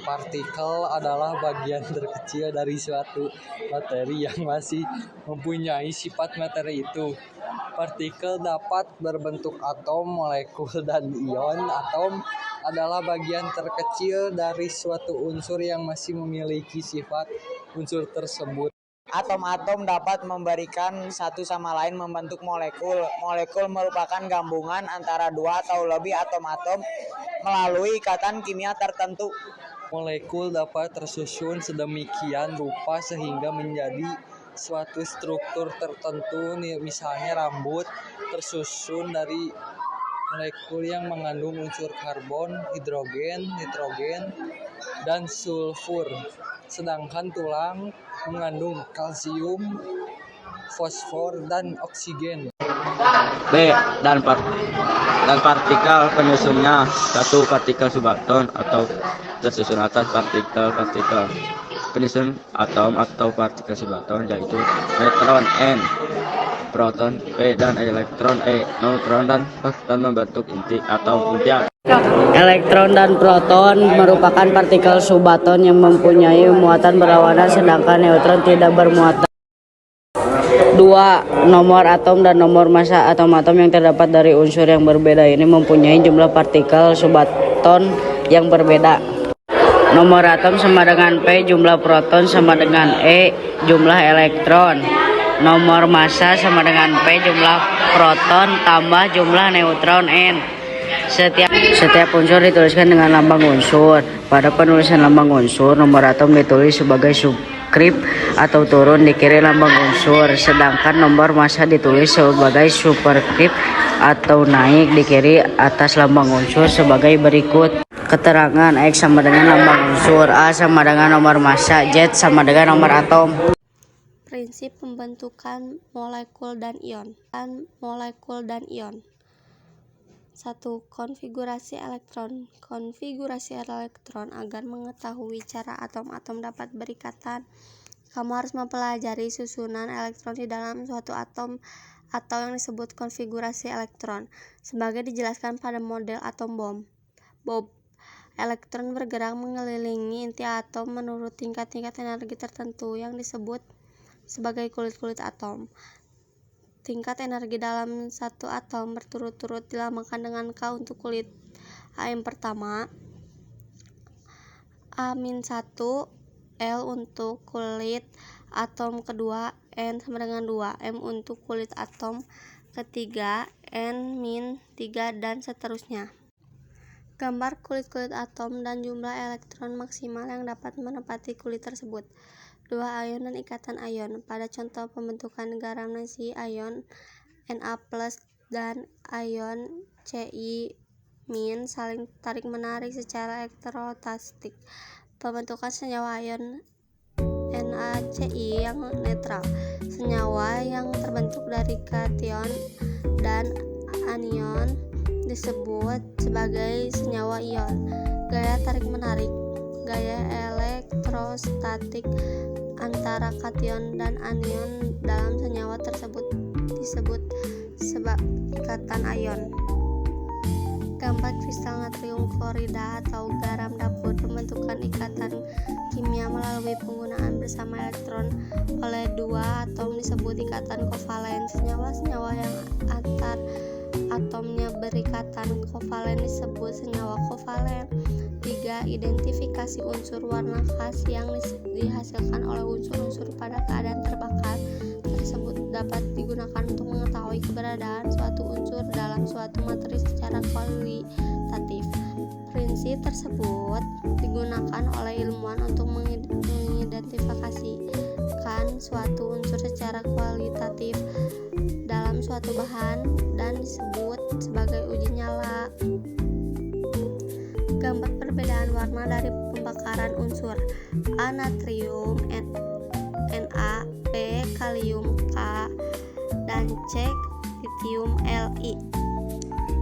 Partikel adalah bagian terkecil dari suatu materi yang masih mempunyai sifat materi itu. Partikel dapat berbentuk atom, molekul, dan ion. Atom adalah bagian terkecil dari suatu unsur yang masih memiliki sifat unsur tersebut. Atom-atom dapat memberikan satu sama lain membentuk molekul. Molekul merupakan gabungan antara dua atau lebih atom-atom melalui ikatan kimia tertentu. Molekul dapat tersusun sedemikian rupa sehingga menjadi suatu struktur tertentu. Misalnya rambut tersusun dari molekul yang mengandung unsur karbon, hidrogen, nitrogen, dan sulfur. Sedangkan tulang mengandung kalsium, fosfor, dan oksigen. B. Dan partikel penyusunnya satu partikel subatom atau tersusun atas partikel penyusun atom atau partikel subatom, yaitu neutron N, proton P, dan elektron E. Neutron dan proton membentuk inti atau intian. Elektron dan proton merupakan partikel subatom yang mempunyai muatan berlawanan, sedangkan neutron tidak bermuatan. 2. Nomor atom dan nomor massa atom-atom yang terdapat dari unsur yang berbeda ini mempunyai jumlah partikel subatom yang berbeda. Nomor atom sama dengan P, jumlah proton sama dengan E, jumlah elektron. Nomor massa sama dengan P, jumlah proton tambah jumlah neutron N. Setiap unsur dituliskan dengan lambang unsur. Pada penulisan lambang unsur, nomor atom ditulis sebagai subskrip atau turun di kiri lambang unsur, sedangkan nomor massa ditulis sebagai superskrip atau naik di kiri atas lambang unsur sebagai berikut. Keterangan: X sama dengan lambang unsur, A sama dengan nomor massa, Z sama dengan nomor atom. Prinsip pembentukan molekul dan ion. 1. Konfigurasi elektron. Konfigurasi elektron. Agar mengetahui cara atom-atom dapat berikatan, kamu harus mempelajari susunan elektron di dalam suatu atom atau yang disebut konfigurasi elektron. Sebagai dijelaskan pada model atom bom. Elektron bergerak mengelilingi inti atom menurut tingkat-tingkat energi tertentu yang disebut sebagai kulit-kulit atom. Tingkat energi dalam satu atom berturut-turut dilambangkan dengan K untuk kulit A yang pertama, A-1, L untuk kulit atom kedua, N sama dengan 2, M untuk kulit atom ketiga, N-3, dan seterusnya. Gambar kulit-kulit atom dan jumlah elektron maksimal yang dapat menempati kulit tersebut. 2. Ion dan ikatan ion. Pada contoh pembentukan garam nasi, ion Na+ dan ion Ci- saling tarik-menarik secara elektrostatik. Pembentukan senyawa ion NaCl yang netral. Senyawa yang terbentuk dari kation dan anion disebut sebagai senyawa ion. Gaya tarik-menarik. Gaya elektrostatik antara kation dan anion dalam senyawa tersebut disebut sebab ikatan ion. Gambar kristal natrium klorida atau garam dapur. Pembentukan ikatan kimia melalui penggunaan bersama elektron oleh dua atom disebut ikatan kovalen. Senyawa-senyawa yang antar atomnya berikatan kovalen disebut senyawa kovalen. 3. Identifikasi unsur warna khas yang dihasilkan oleh unsur-unsur pada keadaan terbakar tersebut dapat digunakan untuk mengetahui keberadaan suatu unsur dalam suatu materi secara kualitatif. Prinsip tersebut digunakan oleh ilmuwan untuk mengidentifikasikan suatu unsur secara kualitatif dalam suatu bahan dan disebut sebagai uji nyala. Gambar perbedaan warna dari pembakaran unsur: A. Natrium, Na, B. Kalium, K, dan C. Litium, Li.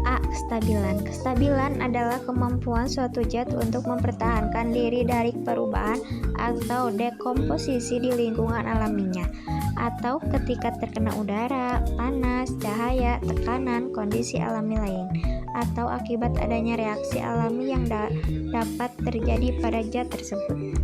A. Kestabilan. Kestabilan adalah kemampuan suatu zat untuk mempertahankan diri dari perubahan atau dekomposisi di lingkungan alaminya, atau ketika terkena udara, panas, cahaya, tekanan, kondisi alami lain. atau akibat adanya reaksi alami yang dapat terjadi pada zat tersebut.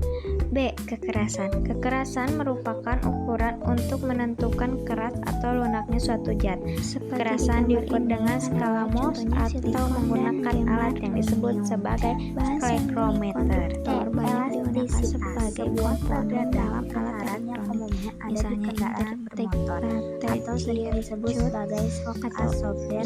B. Kekerasan. Kekerasan merupakan ukuran untuk menentukan keras atau lunaknya suatu zat. Kekerasan diukur dengan skala Mohs atau menggunakan alat yang disebut sebagai skalekrometer. Elastisitas sebagai komponen dalam alat elektronik, misalnya kendaraan bermotor, atau sering disebut sebagai shock absorber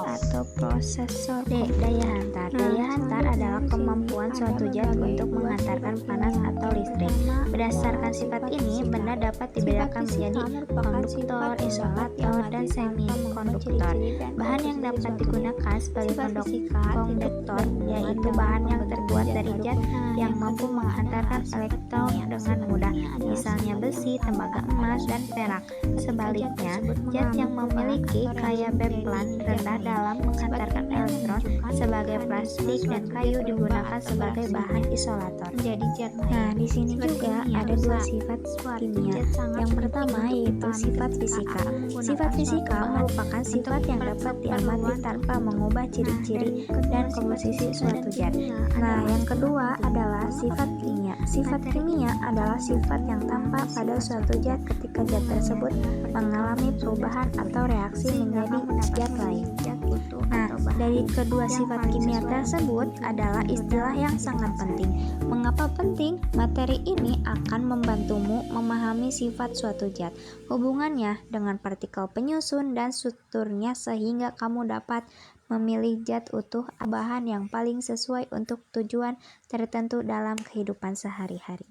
atau prosesor. D. Daya hantar. Daya hantar adalah kemampuan suatu zat untuk menghantarkan panas atau listrik. Berdasarkan sifat ini, benda dapat dibedakan menjadi konduktor, isolator, dan semikonduktor. Bahan yang dapat digunakan sebagai konduktor yaitu bahan yang terbuat dari zat yang mampu menghantarkan elektron dengan mudah, misalnya besi, tembaga emas, dan perak. Sebaliknya, zat yang memiliki kaya Veplan rendah dalam menghantarkan elektron sebagai plastik dan kayu digunakan sebagai bahan isolator. Jadi zat. Nah, di sini juga ada dua sifat kimia. Yang pertama yaitu sifat fisika. Sifat fisika merupakan sifat yang dapat diamati tanpa mengubah ciri-ciri dan komposisi suatu zat. Nah, yang kedua adalah sifat kimia. Sifat kimia adalah sifat yang tampak pada suatu zat ketika zat tersebut mengalami perubahan atau reaksi menjadi zat lain. Nah, dari kedua sifat kimia tersebut adalah istilah yang sangat penting. Mengapa penting? Materi ini akan membantumu memahami sifat suatu zat, hubungannya dengan partikel penyusun dan strukturnya sehingga kamu dapat memilih zat utuh bahan yang paling sesuai untuk tujuan tertentu dalam kehidupan sehari-hari.